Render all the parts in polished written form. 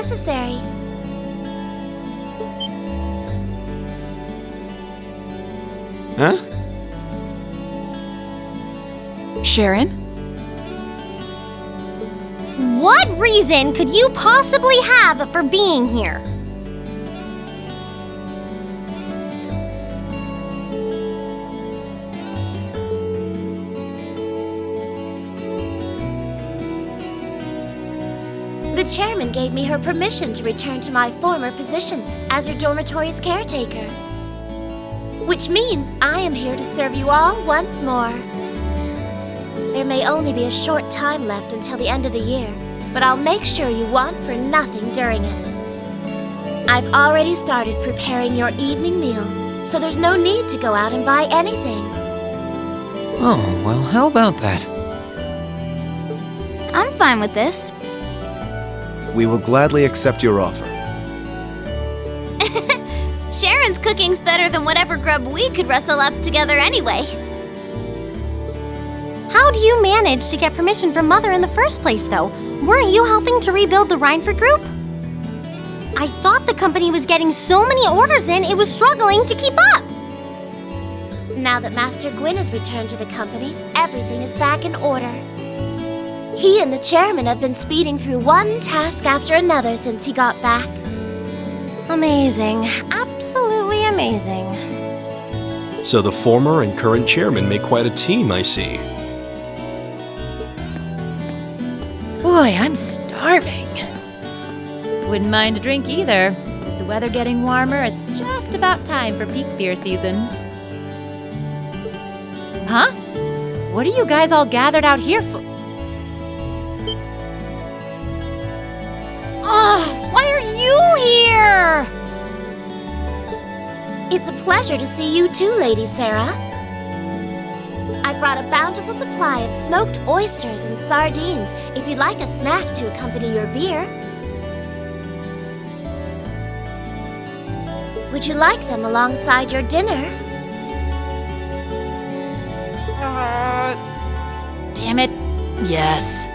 necessary. Huh? Sharon? What reason could you possibly have for being here? The chairman gave me her permission to return to my former position as your dormitory's caretaker. Which means I am here to serve you all once more. There may only be a short time left until the end of the year, but I'll make sure you want for nothing during it. I've already started preparing your evening meal, so there's no need to go out and buy anything. Oh, well, how about that? I'm fine with this. We will gladly accept your offer. Sharon's cooking's better than whatever grub we could rustle up together anyway. How do you manage to get permission from Mother in the first place, though? Weren't you helping to rebuild the Rhineford group? I thought the company was getting so many orders in, it was struggling to keep up. Now that Master Gwyn has returned to the company, everything is back in order. He and the chairman have been speeding through one task after another since he got back. Amazing. Absolutely amazing. So the former and current chairman make quite a team, I see. Boy, I'm starving. Wouldn't mind a drink either. With the weather getting warmer, it's just about time for peak beer season. Huh? What are you guys all gathered out here for? Oh, why are you here? It's a pleasure to see you too, Lady Sarah. I brought a bountiful supply of smoked oysters and sardines if you'd like a snack to accompany your beer. Would you like them alongside your dinner? Damn it. Yes.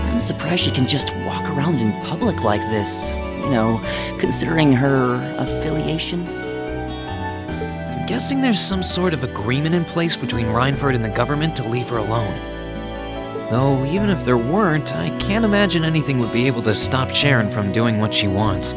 I'm surprised she can just walk around in public like this, you know, considering her affiliation. I'm guessing there's some sort of agreement in place between Rhineford and the government to leave her alone. Though, even if there weren't, I can't imagine anything would be able to stop Sharon from doing what she wants.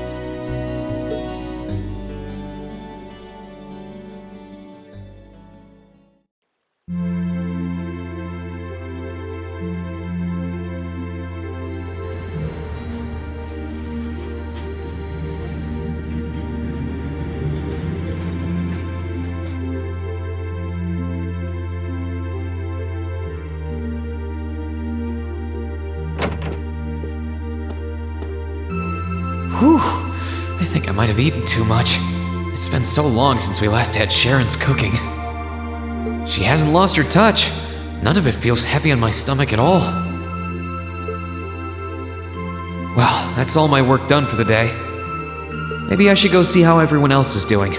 Whew, I think I might have eaten too much. It's been so long since we last had Sharon's cooking. She hasn't lost her touch. None of it feels heavy on my stomach at all. Well, that's all my work done for the day. Maybe I should go see how everyone else is doing.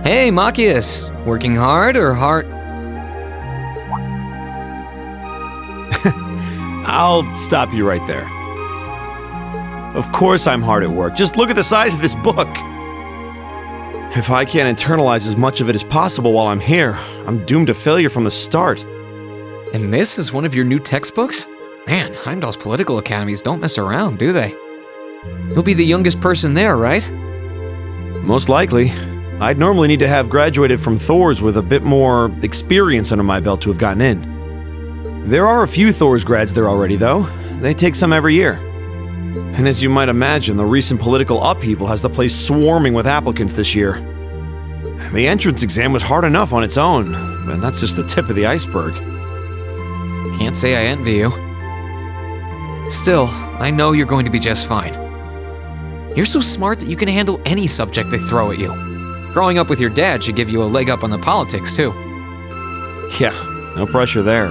Hey, Machias! Working hard or hard? I'll stop you right there. Of course I'm hard at work. Just look at the size of this book. If I can't internalize as much of it as possible while I'm here, I'm doomed to failure from the start. And this is one of your new textbooks? Man, Heimdall's political academies don't mess around, do they? You'll be the youngest person there, right? Most likely. I'd normally need to have graduated from Thor's with a bit more experience under my belt to have gotten in. There are a few Thor's grads there already, though. They take some every year. And as you might imagine, the recent political upheaval has the place swarming with applicants this year. The entrance exam was hard enough on its own, but that's just the tip of the iceberg. Can't say I envy you. Still, I know you're going to be just fine. You're so smart that you can handle any subject they throw at you. Growing up with your dad should give you a leg up on the politics, too. Yeah, no pressure there.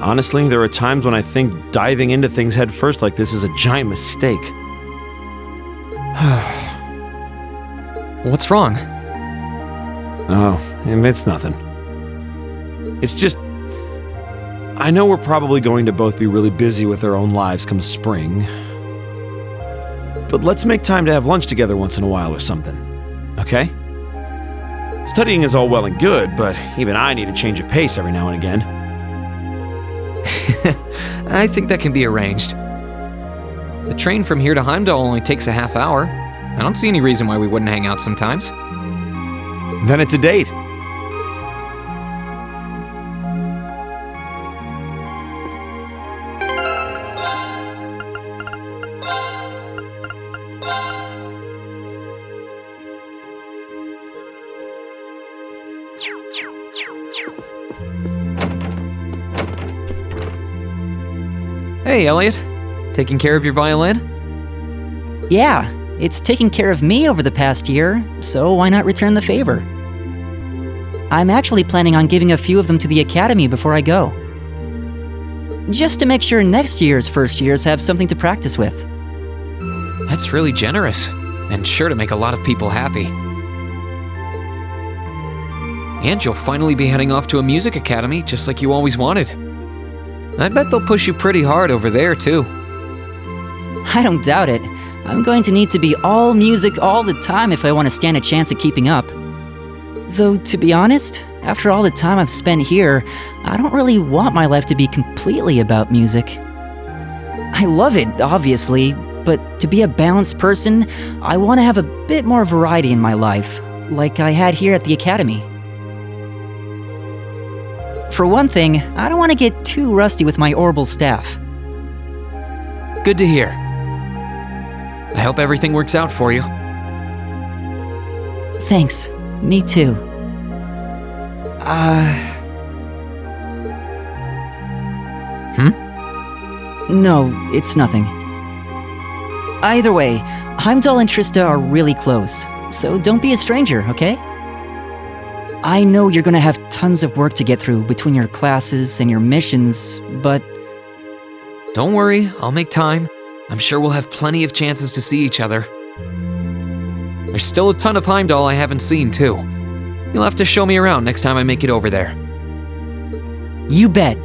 Honestly, there are times when I think diving into things head first like this is a giant mistake. What's wrong? Oh, it's nothing. It's just... I know we're probably going to both be really busy with our own lives come spring. But let's make time to have lunch together once in a while or something. Okay? Studying is all well and good, but even I need a change of pace every now and again. I think that can be arranged. The train from here to Heimdall only takes a half hour. I don't see any reason why we wouldn't hang out sometimes. Then it's a date. Hey, Elliot. Taking care of your violin? Yeah, it's taken care of me over the past year, so why not return the favor? I'm actually planning on giving a few of them to the Academy before I go. Just to make sure next year's first years have something to practice with. That's really generous, and sure to make a lot of people happy. And you'll finally be heading off to a music academy, just like you always wanted. I bet they'll push you pretty hard over there, too. I don't doubt it. I'm going to need to be all music all the time if I want to stand a chance at keeping up. Though, to be honest, after all the time I've spent here, I don't really want my life to be completely about music. I love it, obviously, but to be a balanced person, I want to have a bit more variety in my life, like I had here at the Academy. For one thing, I don't want to get too rusty with my orbital staff. Good to hear. I hope everything works out for you. Thanks. Me too. No, it's nothing. Either way, Heimdall and Trista are really close, so don't be a stranger, okay? I know you're gonna have tons of work to get through between your classes and your missions, but... Don't worry, I'll make time. I'm sure we'll have plenty of chances to see each other. There's still a ton of Heimdall I haven't seen, too. You'll have to show me around next time I make it over there. You bet.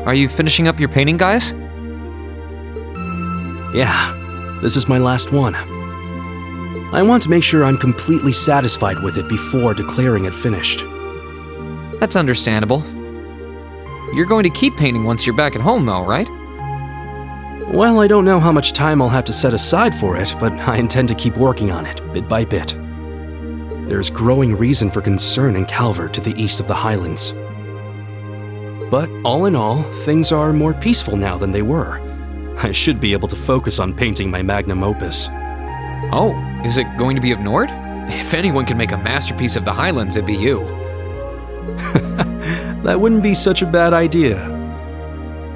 Are you finishing up your painting, guys? Yeah, this is my last one. I want to make sure I'm completely satisfied with it before declaring it finished. That's understandable. You're going to keep painting once you're back at home, though, right? Well, I don't know how much time I'll have to set aside for it, but I intend to keep working on it, bit by bit. There's growing reason for concern in Calvert to the east of the Highlands. But all in all, things are more peaceful now than they were. I should be able to focus on painting my magnum opus. Oh, is it going to be of Nord? If anyone can make a masterpiece of the Highlands, it'd be you. That wouldn't be such a bad idea.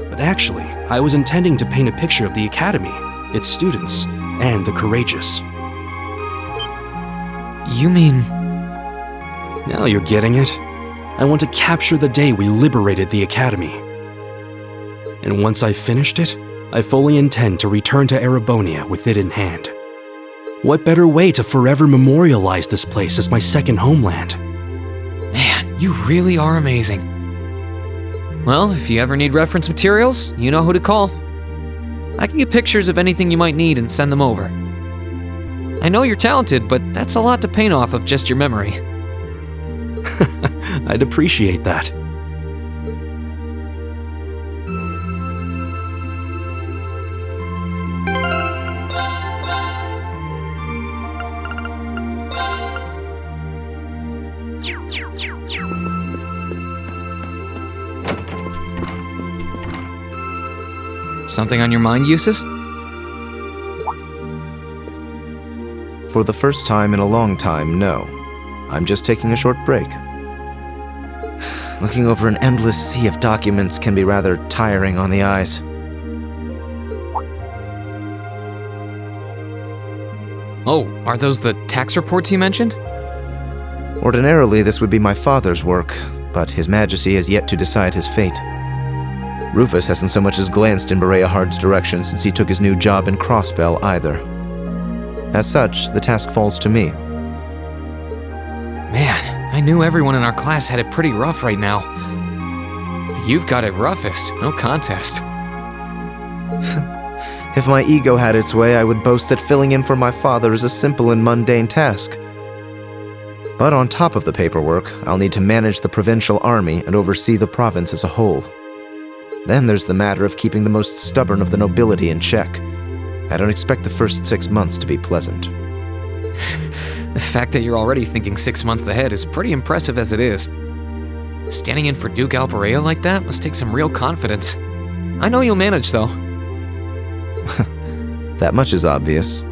But actually, I was intending to paint a picture of the Academy, its students, and the courageous. You mean... Now you're getting it. I want to capture the day we liberated the Academy. And once I've finished it, I fully intend to return to Erebonia with it in hand. What better way to forever memorialize this place as my second homeland? Man, you really are amazing. Well, if you ever need reference materials, you know who to call. I can get pictures of anything you might need and send them over. I know you're talented, but that's a lot to paint off of just your memory. I'd appreciate that. Something on your mind, Eustace? For the first time in a long time, no. I'm just taking a short break. Looking over an endless sea of documents can be rather tiring on the eyes. Oh, are those the tax reports you mentioned? Ordinarily, this would be my father's work, but His Majesty has yet to decide his fate. Rufus hasn't so much as glanced in Berea Hard's direction since he took his new job in Crossbell either. As such, the task falls to me. Man, I knew everyone in our class had it pretty rough right now. You've got it roughest, no contest. If my ego had its way, I would boast that filling in for my father is a simple and mundane task. But on top of the paperwork, I'll need to manage the provincial army and oversee the province as a whole. Then there's the matter of keeping the most stubborn of the nobility in check. I don't expect the first 6 months to be pleasant. The fact that you're already thinking 6 months ahead is pretty impressive as it is. Standing in for Duke Alberea like that must take some real confidence. I know you'll manage, though. That much is obvious.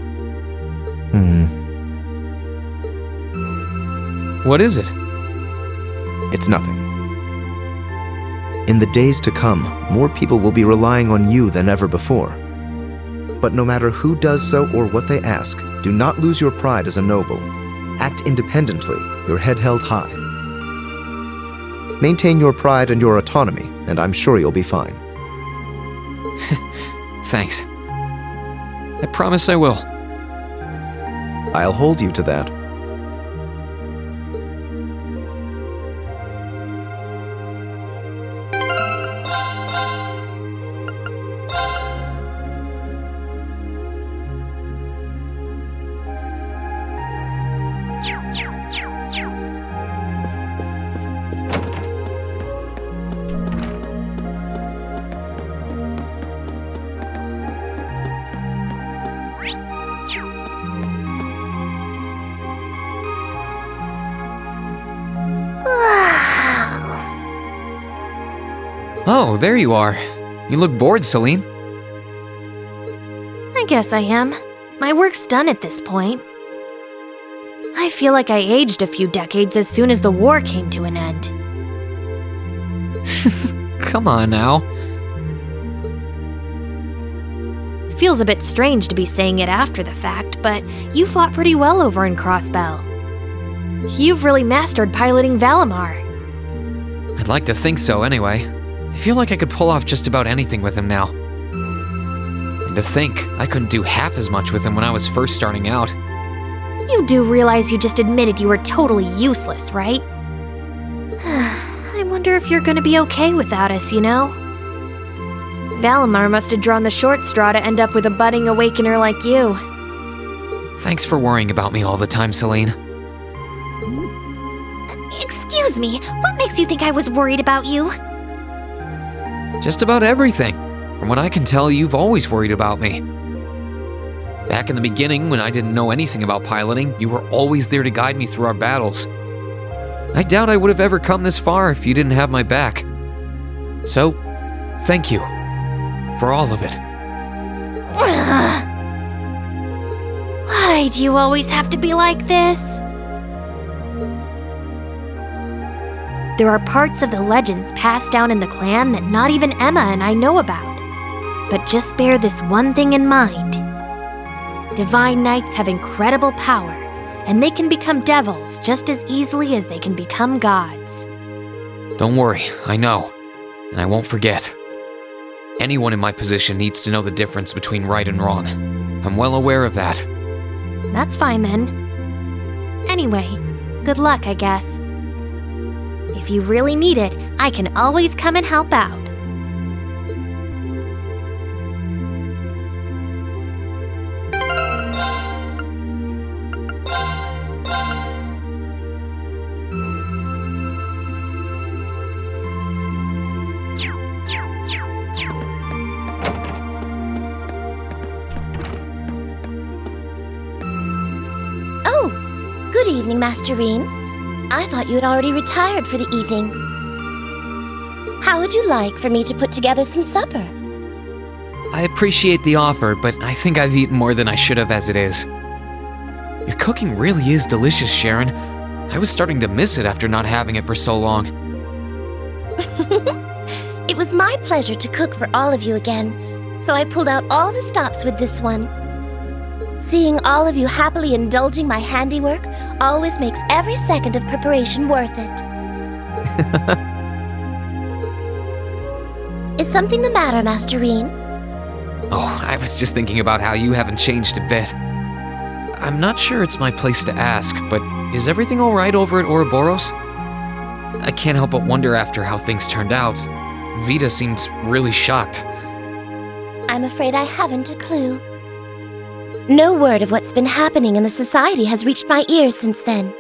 What is it? It's nothing. In the days to come, more people will be relying on you than ever before. But no matter who does so or what they ask, do not lose your pride as a noble. Act independently, your head held high. Maintain your pride and your autonomy, and I'm sure you'll be fine. Thanks. I promise I will. I'll hold you to that. Oh, there you are. You look bored, Celine. I guess I am. My work's done at this point. I feel like I aged a few decades as soon as the war came to an end. Come on now. Feels a bit strange to be saying it after the fact, but you fought pretty well over in Crossbell. You've really mastered piloting Valimar. I'd like to think so anyway. I feel like I could pull off just about anything with him now. And to think, I couldn't do half as much with him when I was first starting out. You do realize you just admitted you were totally useless, right? I wonder if you're gonna be okay without us, you know? Valimar must have drawn the short straw to end up with a budding awakener like you. Thanks for worrying about me all the time, Celine. Excuse me, what makes you think I was worried about you? Just about everything. From what I can tell, you've always worried about me. Back in the beginning, when I didn't know anything about piloting, you were always there to guide me through our battles. I doubt I would have ever come this far if you didn't have my back. So, thank you. For all of it. Why do you always have to be like this? There are parts of the legends passed down in the clan that not even Emma and I know about. But just bear this one thing in mind. Divine Knights have incredible power, and they can become devils just as easily as they can become gods. Don't worry, I know. And I won't forget. Anyone in my position needs to know the difference between right and wrong. I'm well aware of that. That's fine then. Anyway, good luck, I guess. If you really need it, I can always come and help out. Oh, good evening, Master Rean. I thought you had already retired for the evening. How would you like for me to put together some supper? I appreciate the offer, but I think I've eaten more than I should have as it is. Your cooking really is delicious, Sharon. I was starting to miss it after not having it for so long. It was my pleasure to cook for all of you again, so I pulled out all the stops with this one. Seeing all of you happily indulging my handiwork always makes every second of preparation worth it. Is something the matter, Master Reen? Oh, I was just thinking about how you haven't changed a bit. I'm not sure it's my place to ask, but is everything all right over at Ouroboros? I can't help but wonder after how things turned out. VITA seems really shocked. I'm afraid I haven't a clue. No word of what's been happening in the society has reached my ears since then.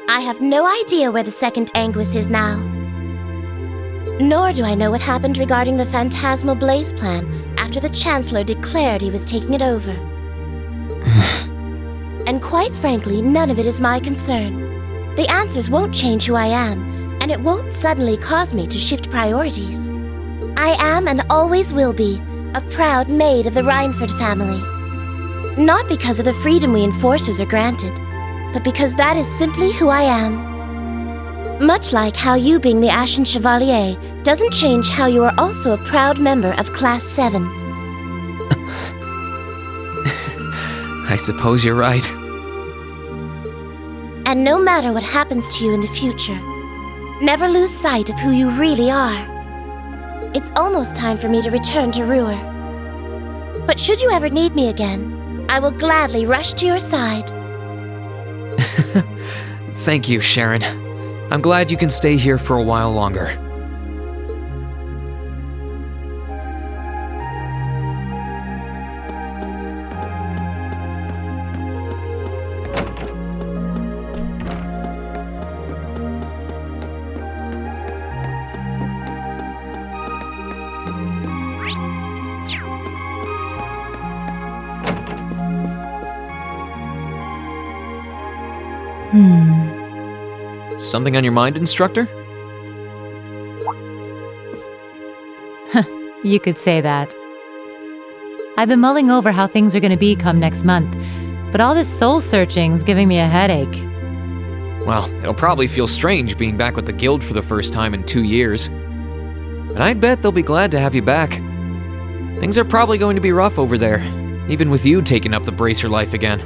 I have no idea where the second Anguis is now. Nor do I know what happened regarding the Phantasmal Blaze plan after the Chancellor declared he was taking it over. And quite frankly, none of it is my concern. The answers won't change who I am, and it won't suddenly cause me to shift priorities. I am and always will be a proud maid of the Rhineford family. Not because of the freedom we enforcers are granted, but because that is simply who I am. Much like how you being the Ashen Chevalier doesn't change how you are also a proud member of Class 7. I suppose you're right. And no matter what happens to you in the future, never lose sight of who you really are. It's almost time for me to return to Ruhr. But should you ever need me again, I will gladly rush to your side. Thank you, Sharon. I'm glad you can stay here for a while longer. Something on your mind, instructor? You could say that. I've been mulling over how things are going to be come next month, but all this soul-searching's giving me a headache. Well, it'll probably feel strange being back with the guild for the first time in 2 years. But I'd bet they'll be glad to have you back. Things are probably going to be rough over there, even with you taking up the bracer life again.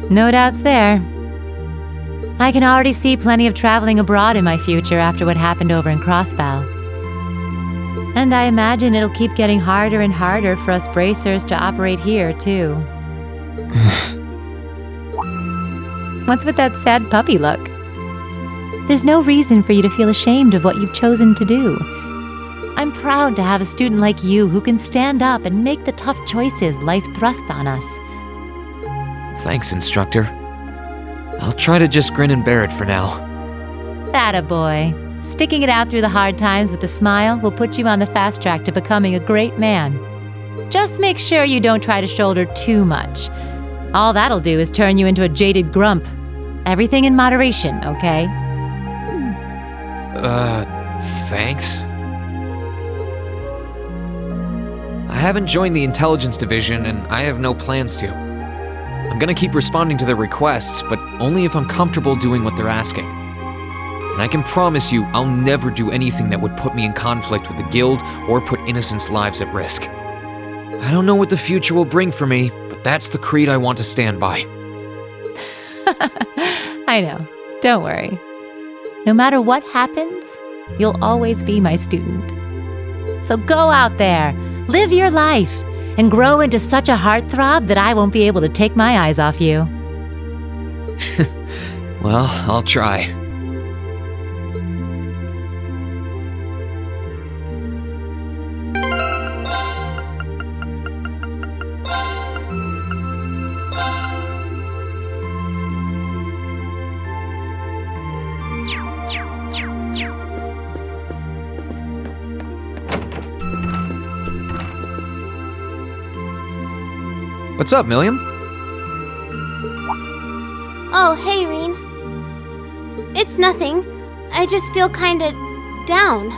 No doubts there. I can already see plenty of traveling abroad in my future after what happened over in Crossbow. And I imagine it'll keep getting harder and harder for us bracers to operate here, too. What's with that sad puppy look? There's no reason for you to feel ashamed of what you've chosen to do. I'm proud to have a student like you who can stand up and make the tough choices life thrusts on us. Thanks, instructor. I'll try to just grin and bear it for now. Attaboy. Sticking it out through the hard times with a smile will put you on the fast track to becoming a great man. Just make sure you don't try to shoulder too much. All that'll do is turn you into a jaded grump. Everything in moderation, okay? Thanks? I haven't joined the intelligence division, and I have no plans to. I'm gonna keep responding to their requests, but only if I'm comfortable doing what they're asking. And I can promise you, I'll never do anything that would put me in conflict with the guild or put innocents' lives at risk. I don't know what the future will bring for me, but that's the creed I want to stand by. I know. Don't worry. No matter what happens, you'll always be my student. So go out there, live your life, and grow into such a heartthrob that I won't be able to take my eyes off you. Well, I'll try. What's up, Milliam? Oh, hey, Reen. It's nothing. I just feel kinda down.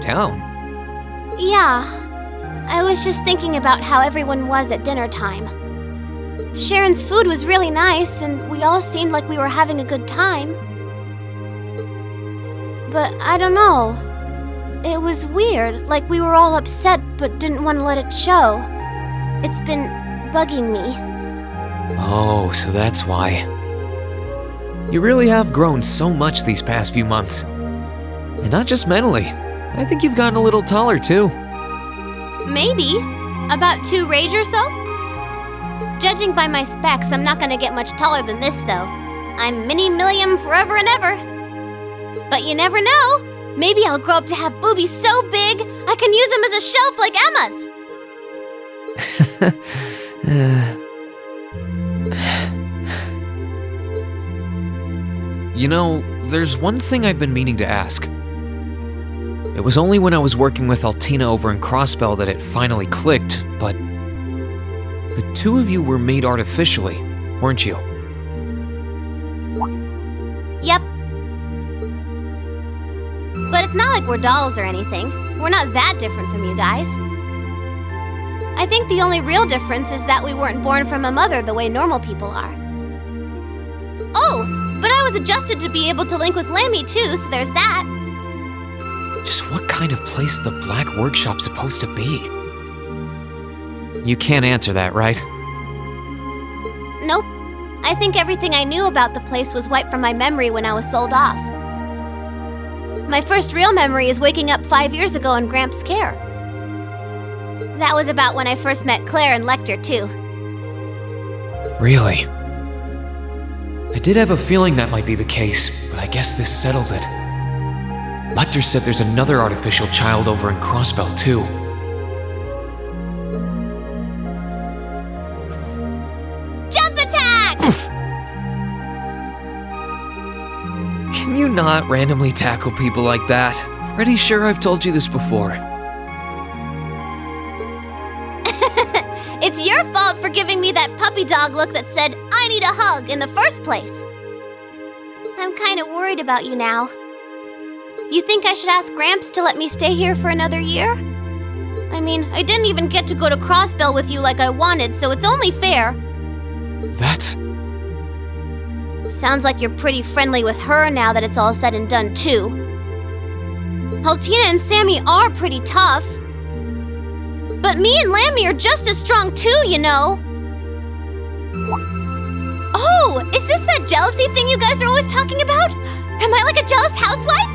Down? Yeah. I was just thinking about how everyone was at dinner time. Sharon's food was really nice, and we all seemed like we were having a good time. But I don't know. It was weird, like we were all upset but didn't want to let it show. It's been bugging me. Oh, so that's why. You really have grown so much these past few months. And not just mentally. I think you've gotten a little taller too. Maybe. About 2 rage or so? Judging by my specs, I'm not gonna get much taller than this, though. I'm mini-millium forever and ever. But you never know. Maybe I'll grow up to have boobies so big, I can use them as a shelf like Emma's. You know, there's one thing I've been meaning to ask. It was only when I was working with Altina over in Crossbell that it finally clicked, but the 2 of you were made artificially, weren't you? Yep. But it's not like we're dolls or anything. We're not that different from you guys. I think the only real difference is that we weren't born from a mother the way normal people are. Oh, but I was adjusted to be able to link with Lammy too, so there's that. Just what kind of place is the Black Workshop supposed to be? You can't answer that, right? Nope. I think everything I knew about the place was wiped from my memory when I was sold off. My first real memory is waking up 5 years ago in Gramps' care. That was about when I first met Claire and Lecter, too. Really? I did have a feeling that might be the case, but I guess this settles it. Lecter said there's another artificial child over in Crossbell, too. Jump attack! Can you not randomly tackle people like that? Pretty sure I've told you this before. It's your fault for giving me that puppy dog look that said, "I need a hug," in the first place. I'm kind of worried about you now. You think I should ask Gramps to let me stay here for another year? I mean, I didn't even get to go to Crossbell with you like I wanted, so it's only fair. That's... Sounds like you're pretty friendly with her now that it's all said and done, too. Altina and Sammy are pretty tough. But me and Lammy are just as strong too, you know. Oh, is this that jealousy thing you guys are always talking about? Am I like a jealous housewife?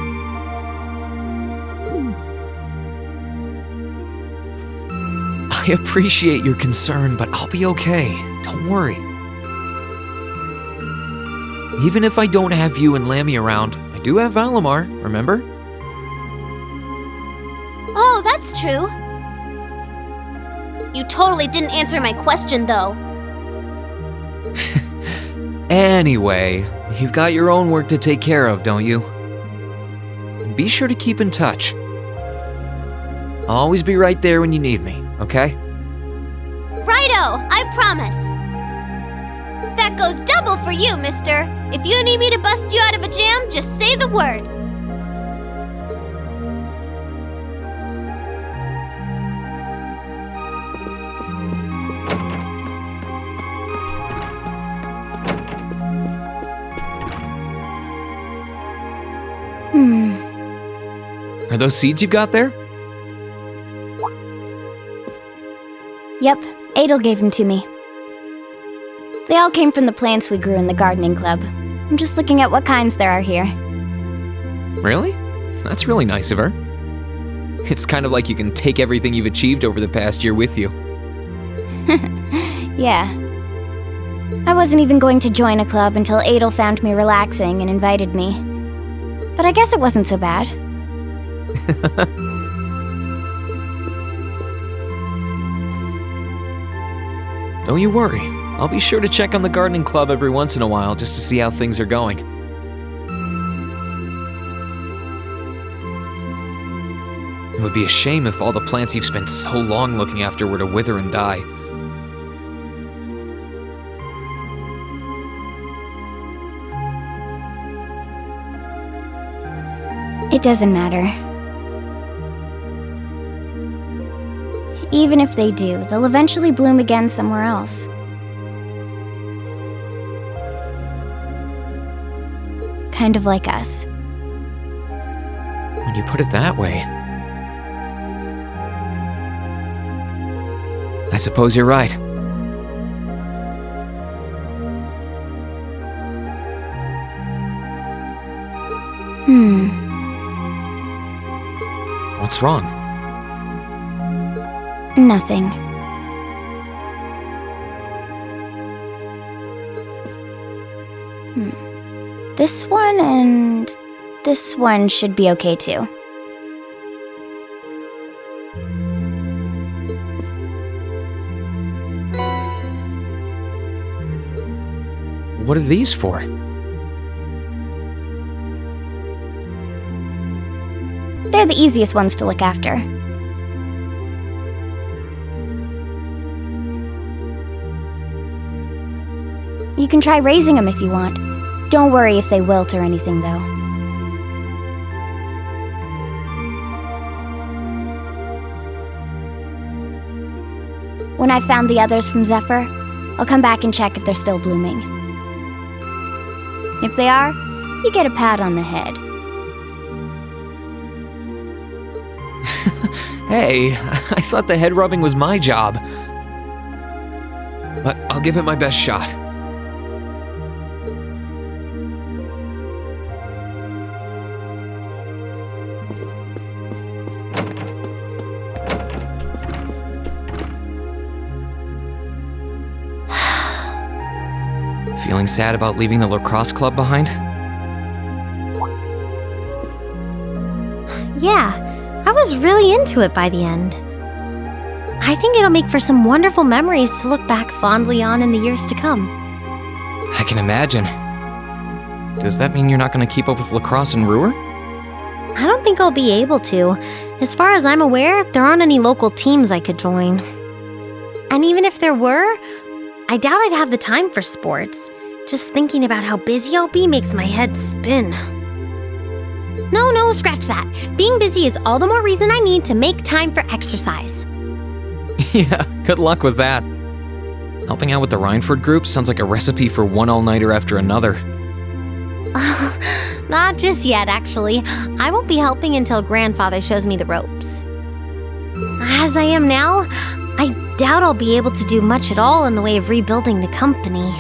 I appreciate your concern, but I'll be okay. Don't worry. Even if I don't have you and Lammy around, I do have Valimar, remember? Oh, that's true. You totally didn't answer my question, though. Anyway, you've got your own work to take care of, don't you? And be sure to keep in touch. I'll always be right there when you need me, okay? Righto, I promise. That goes double for you, mister. If you need me to bust you out of a jam, just say the word. Are those seeds you got there? Yep, Adel gave them to me. They all came from the plants we grew in the gardening club. I'm just looking at what kinds there are here. Really? That's really nice of her. It's kind of like you can take everything you've achieved over the past year with you. Yeah. I wasn't even going to join a club until Adel found me relaxing and invited me. But I guess it wasn't so bad. Don't you worry. I'll be sure to check on the gardening club every once in a while just to see how things are going. It would be a shame if all the plants you've spent so long looking after were to wither and die. It doesn't matter. Even if they do, they'll eventually bloom again somewhere else. Kind of like us. When you put it that way, I suppose you're right. What's wrong? Nothing. This one and this one should be okay too. What are these for? They're the easiest ones to look after. You can try raising them if you want. Don't worry if they wilt or anything, though. When I found the others from Zephyr, I'll come back and check if they're still blooming. If they are, you get a pat on the head. Hey, I thought the head rubbing was my job. But I'll give it my best shot. Feeling sad about leaving the lacrosse club behind? Yeah, I was really into it by the end. I think it'll make for some wonderful memories to look back fondly on in the years to come. I can imagine. Does that mean you're not going to keep up with lacrosse and Ruhr? I don't think I'll be able to. As far as I'm aware, there aren't any local teams I could join. And even if there were, I doubt I'd have the time for sports. Just thinking about how busy I'll be makes my head spin. No, scratch that. Being busy is all the more reason I need to make time for exercise. Yeah, good luck with that. Helping out with the Rhineford group sounds like a recipe for one all-nighter after another. Not just yet, actually. I won't be helping until Grandfather shows me the ropes. As I am now, I doubt I'll be able to do much at all in the way of rebuilding the company.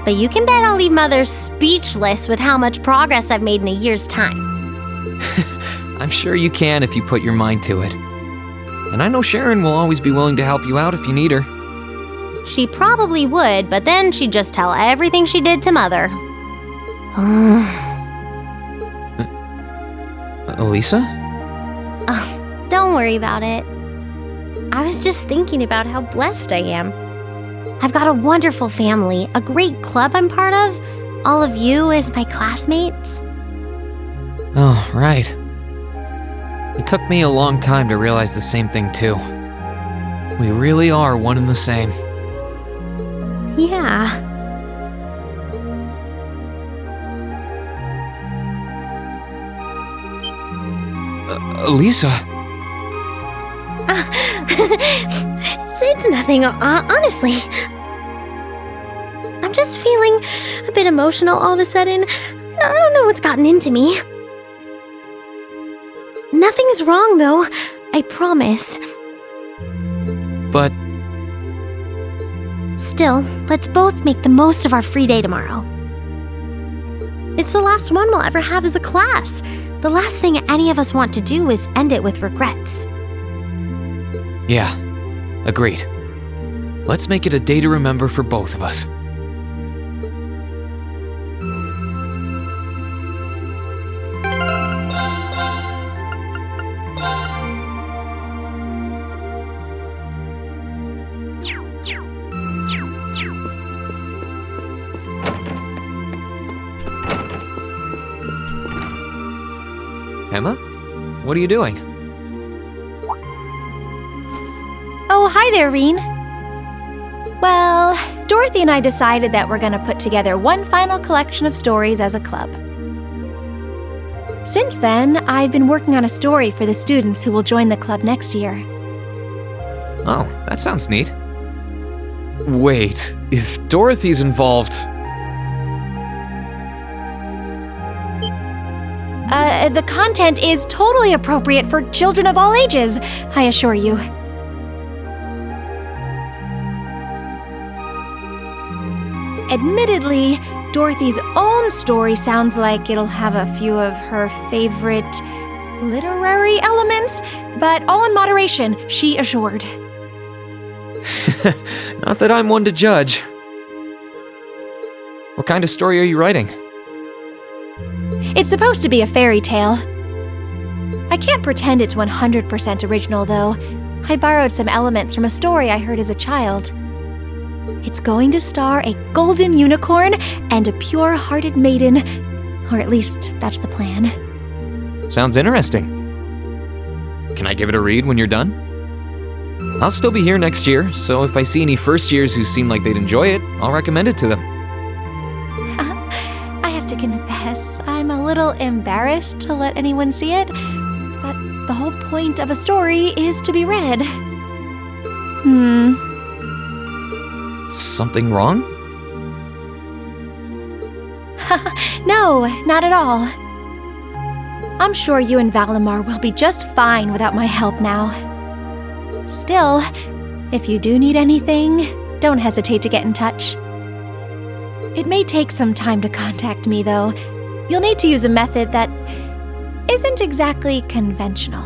But you can bet I'll leave Mother speechless with how much progress I've made in a year's time. I'm sure you can if you put your mind to it. And I know Sharon will always be willing to help you out if you need her. She probably would, but then she'd just tell everything she did to Mother. Elisa? Oh, don't worry about it. I was just thinking about how blessed I am. I've got a wonderful family, a great club I'm part of, all of you as my classmates. Oh, right. It took me a long time to realize the same thing, too. We really are one and the same. Yeah. Elisa? It's nothing, honestly. I'm just feeling a bit emotional all of a sudden. I don't know what's gotten into me. Nothing's wrong, though. I promise. But... Still, let's both make the most of our free day tomorrow. It's the last one we'll ever have as a class. The last thing any of us want to do is end it with regrets. Yeah, agreed. Let's make it a day to remember for both of us. Emma? What are you doing? Oh, hi there, Reen. Well, Dorothy and I decided that we're going to put together one final collection of stories as a club. Since then, I've been working on a story for the students who will join the club next year. Oh, that sounds neat. Wait, if Dorothy's involved... The content is totally appropriate for children of all ages, I assure you. Admittedly, Dorothy's own story sounds like it'll have a few of her favorite literary elements, but all in moderation, she assured. Not that I'm one to judge. What kind of story are you writing? It's supposed to be a fairy tale. I can't pretend it's 100% original, though. I borrowed some elements from a story I heard as a child. It's going to star a golden unicorn and a pure-hearted maiden, or at least that's the plan. Sounds interesting. Can I give it a read when you're done? I'll still be here next year, so if I see any first years who seem like they'd enjoy it, I'll recommend it to them. I have to confess, I'm a little embarrassed to let anyone see it, but the whole point of a story is to be read. Something wrong? No, not at all. I'm sure you and Valimar will be just fine without my help now. Still, if you do need anything, don't hesitate to get in touch. It may take some time to contact me, though. You'll need to use a method that isn't exactly conventional.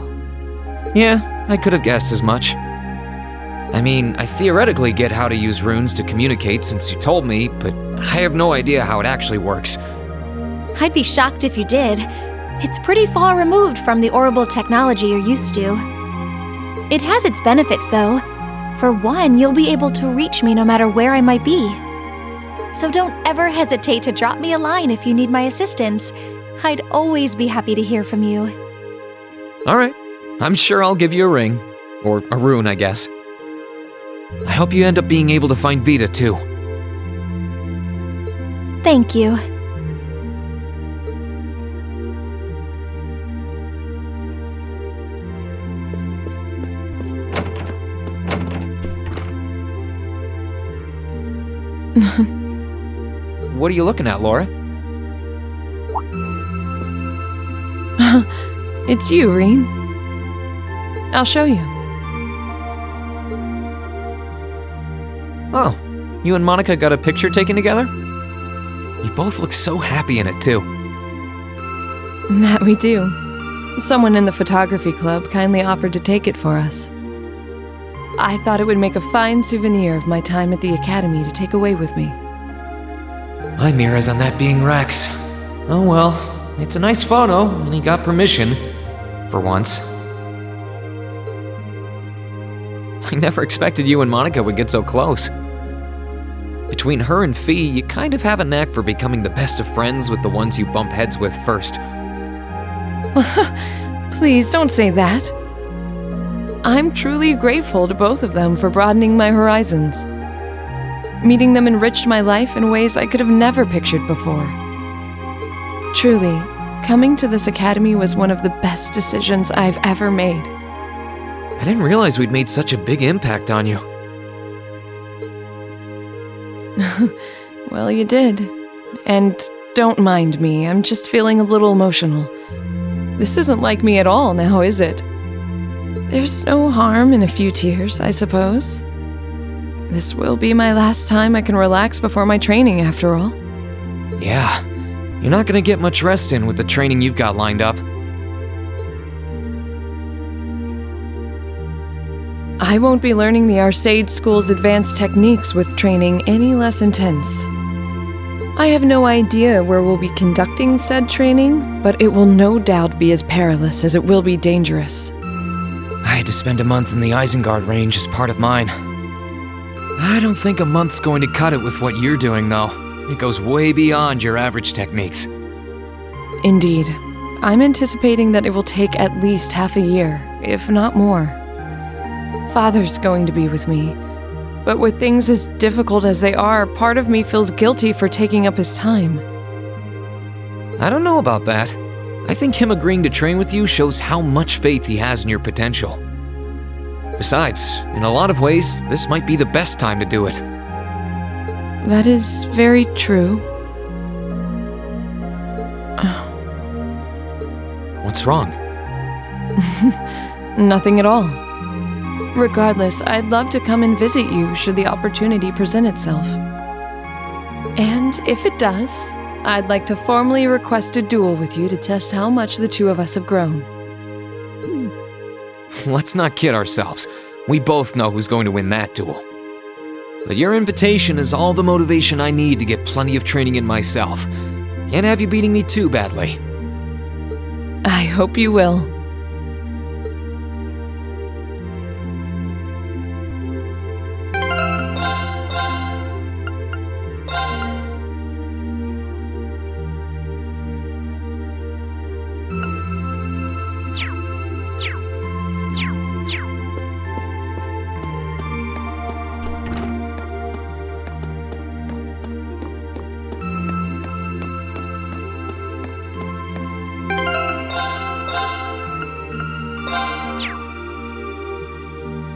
Yeah, I could have guessed as much. I mean, I theoretically get how to use runes to communicate since you told me, but I have no idea how it actually works. I'd be shocked if you did. It's pretty far removed from the orbital technology you're used to. It has its benefits, though. For one, you'll be able to reach me no matter where I might be. So don't ever hesitate to drop me a line if you need my assistance. I'd always be happy to hear from you. All right, I'm sure I'll give you a ring. Or a rune, I guess. I hope you end up being able to find VITA, too. Thank you. What are you looking at, Laura? It's you, Reen. I'll show you. Oh, you and Monica got a picture taken together? You both look so happy in it, too. That we do. Someone in the photography club kindly offered to take it for us. I thought it would make a fine souvenir of my time at the academy to take away with me. My mirror's on that being Rex. Oh well, it's a nice photo, and he got permission. For once. I never expected you and Monica would get so close. Between her and Fee, you kind of have a knack for becoming the best of friends with the ones you bump heads with first. Please don't say that. I'm truly grateful to both of them for broadening my horizons. Meeting them enriched my life in ways I could have never pictured before. Truly, coming to this academy was one of the best decisions I've ever made. I didn't realize we'd made such a big impact on you. Well, you did. And don't mind me, I'm just feeling a little emotional. This isn't like me at all now, is it? There's no harm in a few tears, I suppose. This will be my last time I can relax before my training, after all. Yeah, you're not gonna get much rest in with the training you've got lined up. I won't be learning the Arcade School's advanced techniques with training any less intense. I have no idea where we'll be conducting said training, but it will no doubt be as perilous as it will be dangerous. I had to spend a month in the Isengard range as part of mine. I don't think a month's going to cut it with what you're doing, though. It goes way beyond your average techniques. Indeed. I'm anticipating that it will take at least half a year, if not more. Father's going to be with me, but with things as difficult as they are, part of me feels guilty for taking up his time. I don't know about that. I think him agreeing to train with you shows how much faith he has in your potential. Besides, in a lot of ways, this might be the best time to do it. That is very true. What's wrong? Nothing at all. Regardless, I'd love to come and visit you should the opportunity present itself. And if it does, I'd like to formally request a duel with you to test how much the two of us have grown. Let's not kid ourselves. We both know who's going to win that duel. But your invitation is all the motivation I need to get plenty of training in myself. Can't have you beating me too badly. I hope you will.